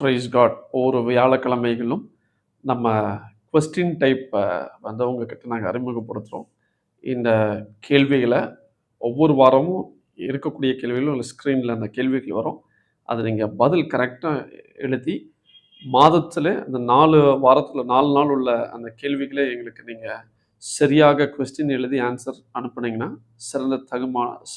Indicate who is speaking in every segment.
Speaker 1: Price God. ஒவ்வொரு வியாழக்கிழமைகளும் நம்ம question type வந்து உங்ககிட்ட நாங்கள் அறிமுகப்படுத்துகிறோம். இந்த கேள்விகளை ஒவ்வொரு வாரமும் இருக்கக்கூடிய கேள்விகளும் உங்கள் ஸ்க்ரீனில் அந்த கேள்விகள் வரும். அதை நீங்கள் பதில் கரெக்டாக எழுதி மாதத்தில் அந்த 4 வாரத்தில் 4 நாள் உள்ள அந்த கேள்விகளை எங்களுக்கு நீங்கள் சரியாக கொஸ்டின் எழுதி ஆன்சர் அனுப்புனீங்கன்னா சிறந்த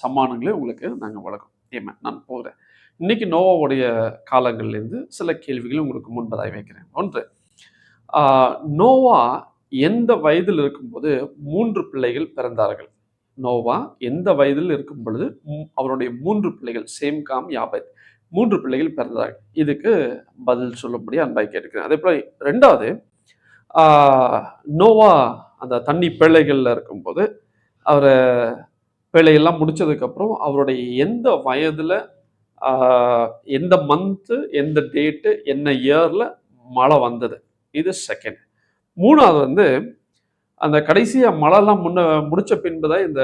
Speaker 1: சம்மானங்களை உங்களுக்கு நாங்கள் வழங்குவோம். நான் போகிறேன். இன்னைக்கு நோவாவுடைய காலங்கள்லேருந்து சில கேள்விகளை உங்களுக்கு முன்பதாய் வைக்கிறேன். ஒன்று, நோவா எந்த வயதில் இருக்கும்போது 3 பிள்ளைகள் பிறந்தார்கள்? நோவா எந்த வயதில் இருக்கும் பொழுது அவருடைய 3 பிள்ளைகள், சேம், காம், யாபேத், 3 பிள்ளைகள் பிறந்தார்கள்? இதுக்கு பதில் சொல்லும்படி அன்பாய் கேட்கிறேன். அதே போல 2வது, நோவா அந்த தண்ணி பேழைகள்ல இருக்கும்போது அவரை பேழையெல்லாம் முடிச்சதுக்கப்புறம் அவருடைய எந்த வயதுல, எந்த மந்த்து, எந்த டேட்டு, என்ன இயர்ல மழை வந்தது? இது செகண்ட். 3வது வந்து அந்த கடைசியா மழைலாம் முடிச்ச பின்புதான் இந்த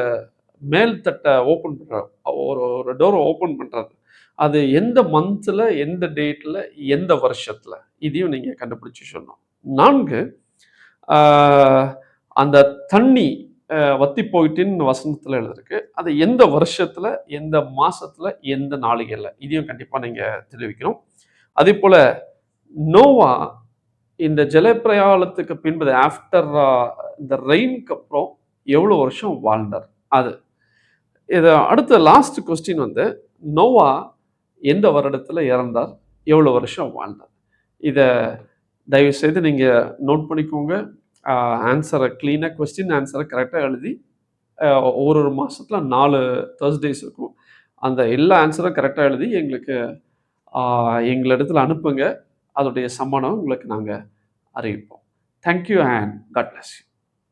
Speaker 1: மேல் தட்டை ஓப்பன் பண்றாரு. ஒரு டோரை ஓப்பன் பண்றாரு. அது எந்த மந்த்ல, எந்த டேட்ல, எந்த வருஷத்துல? இதையும் நீங்க கண்டுபிடிச்சு சொல்லணும். 4, அந்த தண்ணி வத்தி போயிட்டுன்னு வசனத்துல எழுதிருக்கு. அது எந்த வருஷத்துல, எந்த மாசத்துல, எந்த நாளிகையில? இதையும் கண்டிப்பா நீங்க தெரிவிக்கணும். அதே போல நோவா இந்த ஜலப்பிரயாணத்துக்கு பின்பு ஆஃப்டர் இந்த ரெயின்க்கு அப்புறம் எவ்வளவு வருஷம் வாழ்ந்தார்? அது இது அடுத்த லாஸ்ட் கொஸ்டின் வந்து நோவா எந்த வருடத்துல இறந்தார்? எவ்வளவு வருஷம் வாழ்ந்தார்? இதை தயவு செய்து நீங்க நோட் பண்ணிக்கோங்க. ஆன்சரை கிளீனாக, கொஸ்டின் ஆன்சரை கரெக்டாக எழுதி ஒரு மாதத்தில் 4 Thursdays இருக்கும். அந்த எல்லா ஆன்சரும் கரெக்டாக எழுதி எங்களுக்கு எங்களிடத்தில் அனுப்புங்க. அதோடைய சம்மானம் உங்களுக்கு நாங்கள் அறிவிப்போம். Thank you and God bless you.